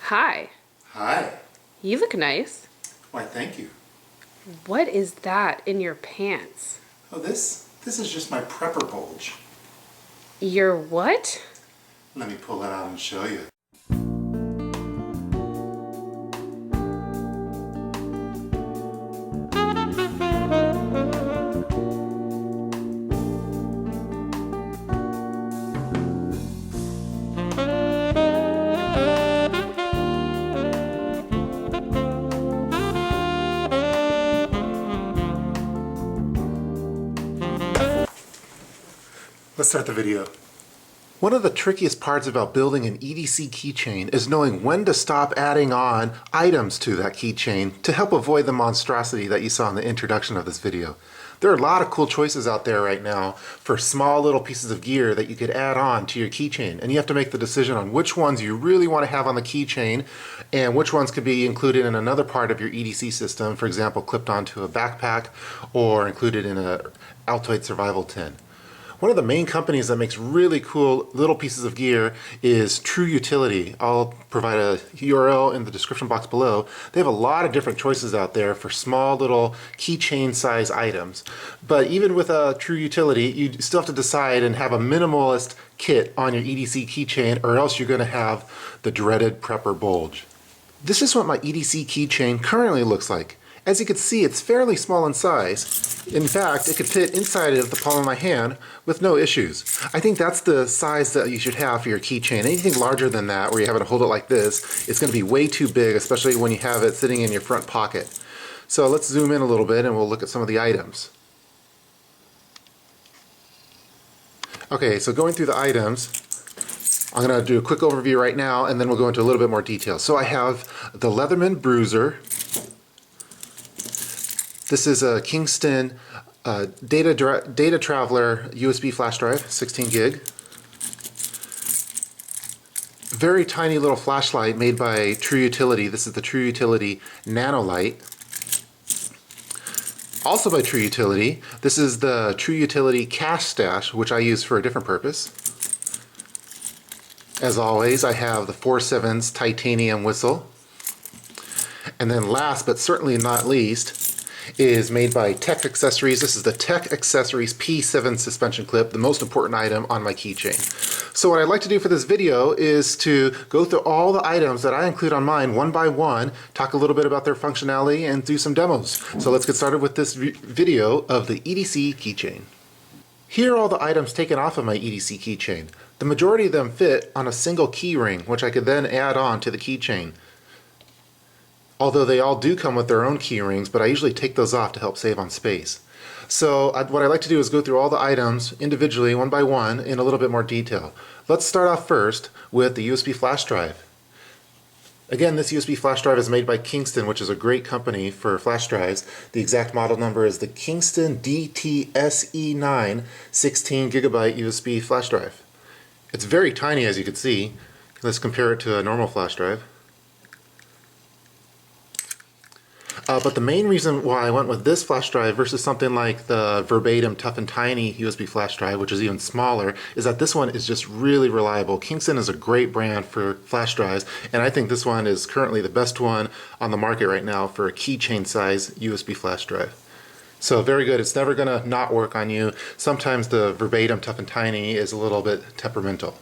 Hi. Hi. You look nice. Why, thank you. What is that in your pants? Oh, this is just my prepper bulge. Your what? Let me pull that out and show you. Let's start the video. One of the trickiest parts about building an EDC keychain is knowing when to stop adding on items to that keychain to help avoid the monstrosity that you saw in the introduction of this video. There are a lot of cool choices out there right now for small little pieces of gear that you could add on to your keychain, and you have to make the decision on which ones you really want to have on the keychain and which ones could be included in another part of your EDC system, for example clipped onto a backpack or included in a Altoid survival tin. One of the main companies that makes really cool little pieces of gear is True Utility. I'll provide a URL in the description box below. They have a lot of different choices out there for small little keychain size items. But even with a True Utility, you still have to decide and have a minimalist kit on your EDC keychain, or else you're going to have the dreaded prepper bulge. This is what my EDC keychain currently looks like. As you can see, it's fairly small in size. In fact, it could fit inside of the palm of my hand with no issues. I think that's the size that you should have for your keychain. Anything larger than that, where you have to hold it like this, it's going to be way too big, especially when you have it sitting in your front pocket. So let's zoom in a little bit and we'll look at some of the items. Okay, so going through the items, I'm going to do a quick overview right now and then we'll go into a little bit more detail. So I have the Leatherman Brewzer. This is a Kingston data traveler USB flash drive, 16 gig. Very tiny little flashlight made by True Utility. This is the True Utility Nanolite. Also by True Utility, this is the True Utility Cash Stash, which I use for a different purpose. As always, I have the Foursevens titanium whistle. And then last but certainly not least, is made by Tech Accessories. This is the Tech Accessories P7 suspension clip, the most important item on my keychain. So what I'd like to do for this video is to go through all the items that I include on mine one by one, talk a little bit about their functionality, and do some demos. So let's get started with this video of the EDC keychain. Here are all the items taken off of my EDC keychain. The majority of them fit on a single key ring, which I could then add on to the keychain. Although they all do come with their own key rings, but I usually take those off to help save on space. So what I like to do is go through all the items individually, one by one, in a little bit more detail. Let's start off first with the USB flash drive. Again, this USB flash drive is made by Kingston, which is a great company for flash drives. The exact model number is the Kingston DTSE9 16 gigabyte USB flash drive. It's very tiny, as you can see. Let's compare it to a normal flash drive. But the main reason why I went with this flash drive versus something like the Verbatim Tough and Tiny USB flash drive, which is even smaller, is that this one is just really reliable. Kingston is a great brand for flash drives, and I think this one is currently the best one on the market right now for a keychain size USB flash drive. So very good. It's never going to not work on you. Sometimes the Verbatim Tough and Tiny is a little bit temperamental.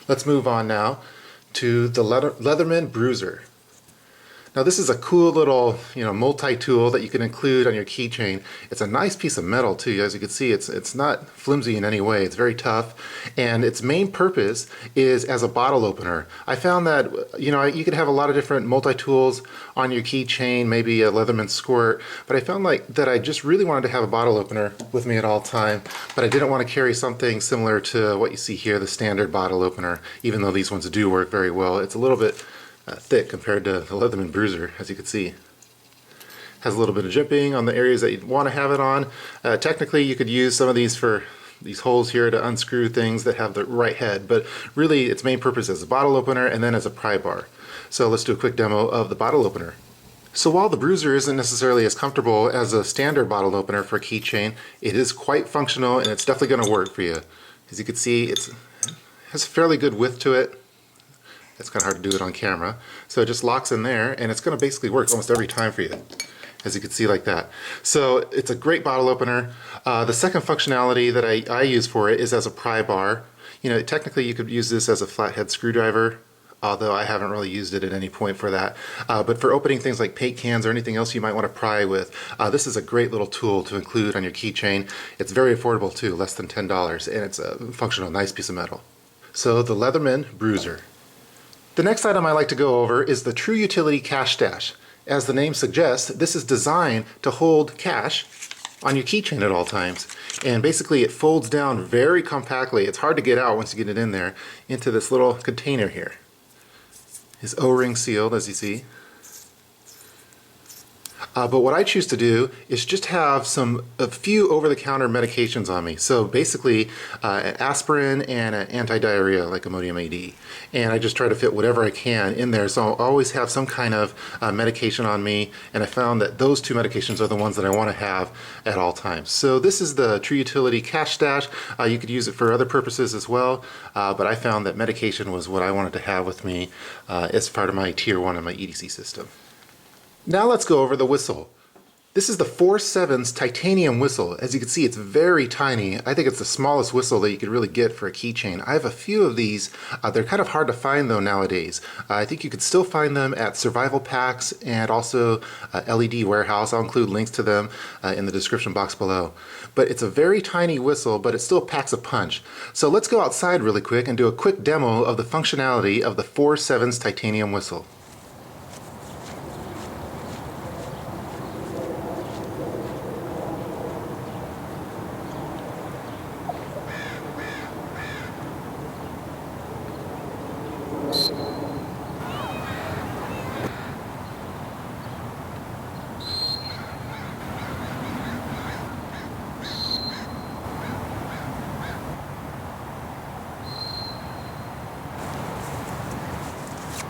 Let's move on now to the Leatherman Brewzer. Now this is a cool little, multi-tool that you can include on your keychain. It's a nice piece of metal too. As you can see, it's not flimsy in any way. It's very tough, and its main purpose is as a bottle opener. I found that you could have a lot of different multi-tools on your keychain, maybe a Leatherman squirt, but I found that I just really wanted to have a bottle opener with me at all time, but I didn't want to carry something similar to what you see here, the standard bottle opener, even though these ones do work very well. It's a little bit thick compared to the Leatherman Brewzer, as you can see. Has a little bit of jimping on the areas that you'd want to have it on. Technically, you could use some of these for these holes here to unscrew things that have the right head, but really its main purpose is a bottle opener and then as a pry bar. So let's do a quick demo of the bottle opener. So while the Brewzer isn't necessarily as comfortable as a standard bottle opener for a keychain, it is quite functional and it's definitely going to work for you. As you can see, it has a fairly good width to it. It's kind of hard to do it on camera. So it just locks in there, and it's going to basically work almost every time for you, as you can see like that. So it's a great bottle opener. The second functionality that I use for it is as a pry bar. You know, technically you could use this as a flathead screwdriver, although I haven't really used it at any point for that. But for opening things like paint cans or anything else you might want to pry with, this is a great little tool to include on your keychain. It's very affordable too, less than $10, and it's a functional, nice piece of metal. So the Leatherman Brewzer. The next item I like to go over is the True Utility Cash Stash. As the name suggests, this is designed to hold cash on your keychain at all times. And basically it folds down very compactly. It's hard to get out once you get it in there into this little container here. It's O-ring sealed, as you see. But what I choose to do is just have a few over-the-counter medications on me. So basically an aspirin and an anti-diarrhea like Imodium AD. And I just try to fit whatever I can in there. So I'll always have some kind of medication on me. And I found that those two medications are the ones that I want to have at all times. So this is the True Utility Cash Stash. You could use it for other purposes as well. But I found that medication was what I wanted to have with me as part of my Tier 1 in my EDC system. Now let's go over the whistle. This is the Foursevens titanium whistle. As you can see, it's very tiny. I think it's the smallest whistle that you could really get for a keychain. I have a few of these. They're kind of hard to find though nowadays. I think you could still find them at survival packs and also LED Warehouse. I'll include links to them in the description box below. But it's a very tiny whistle, but it still packs a punch. So let's go outside really quick and do a quick demo of the functionality of the Foursevens titanium whistle.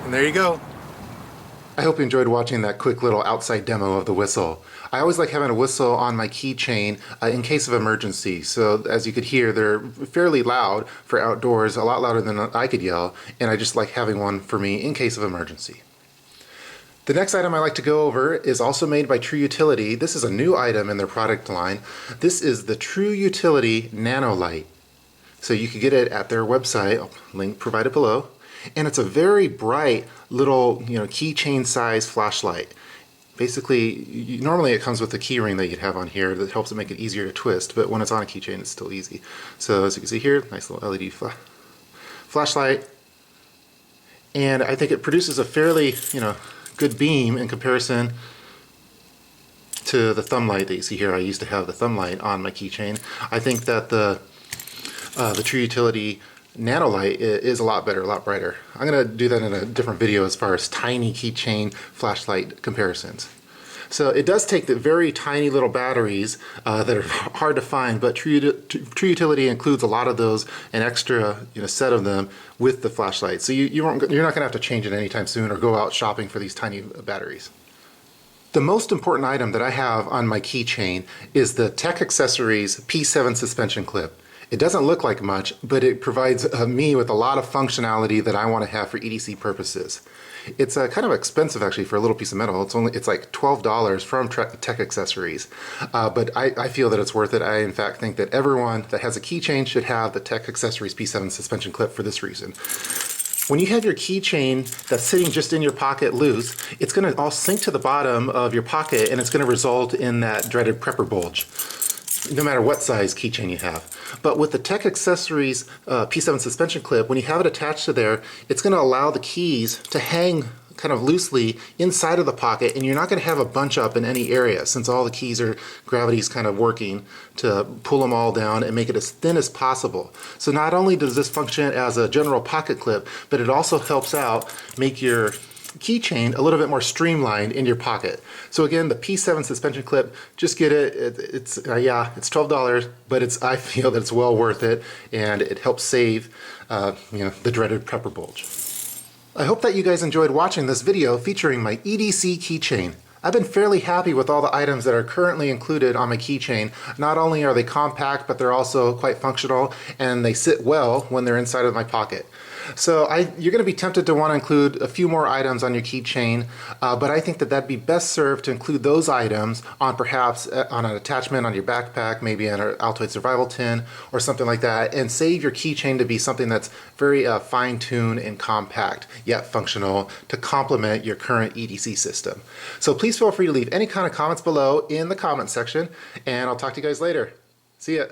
And there you go. I hope you enjoyed watching that quick little outside demo of the whistle. I always like having a whistle on my keychain in case of emergency. So as you could hear, they're fairly loud for outdoors, a lot louder than I could yell, and I just like having one for me in case of emergency. The next item I like to go over is also made by True Utility. This is a new item in their product line. This is the True Utility Nanolite. So you can get it at their website, link provided below. And it's a very bright little, keychain size flashlight. Basically, normally it comes with a key ring that you'd have on here that helps it make it easier to twist, but when it's on a keychain, it's still easy. So as you can see here, nice little LED flashlight. And I think it produces a fairly, good beam in comparison to the thumb light that you see here. I used to have the thumb light on my keychain. I think that the True Utility Nanolite is a lot better, a lot brighter. I'm going to do that in a different video as far as tiny keychain flashlight comparisons. So it does take the very tiny little batteries that are hard to find, but True Utility includes a lot of those, an extra set of them with the flashlight. So you're not going to have to change it anytime soon or go out shopping for these tiny batteries. The most important item that I have on my keychain is the Tech Accessories P7 suspension clip. It doesn't look like much, but it provides me with a lot of functionality that I want to have for EDC purposes. It's kind of expensive actually for a little piece of metal. It's like $12 from Tech Accessories, but I feel that it's worth it. I in fact think that everyone that has a keychain should have the Tech Accessories P7 suspension clip for this reason. When you have your keychain that's sitting just in your pocket loose, it's going to all sink to the bottom of your pocket and it's going to result in that dreaded prepper bulge, no matter what size keychain you have. But with the Tech Accessories P7 suspension clip, when you have it attached to there, it's going to allow the keys to hang kind of loosely inside of the pocket, and you're not going to have a bunch up in any area since all the keys are, gravity's kind of working to pull them all down and make it as thin as possible. So not only does this function as a general pocket clip, but it also helps out make your keychain a little bit more streamlined in your pocket. So again, the P7 suspension clip, just get it. It's $12, but I feel that it's well worth it, and it helps save the dreaded prepper bulge. I hope that you guys enjoyed watching this video featuring my EDC keychain. I've been fairly happy with all the items that are currently included on my keychain. Not only are they compact, but they're also quite functional, and they sit well when they're inside of my pocket. So you're going to be tempted to want to include a few more items on your keychain, but I think that that'd be best served to include those items on perhaps on an attachment on your backpack, maybe on an Altoid survival tin or something like that, and save your keychain to be something that's very fine-tuned and compact, yet functional to complement your current EDC system. So please feel free to leave any kind of comments below in the comment section, and I'll talk to you guys later. See ya.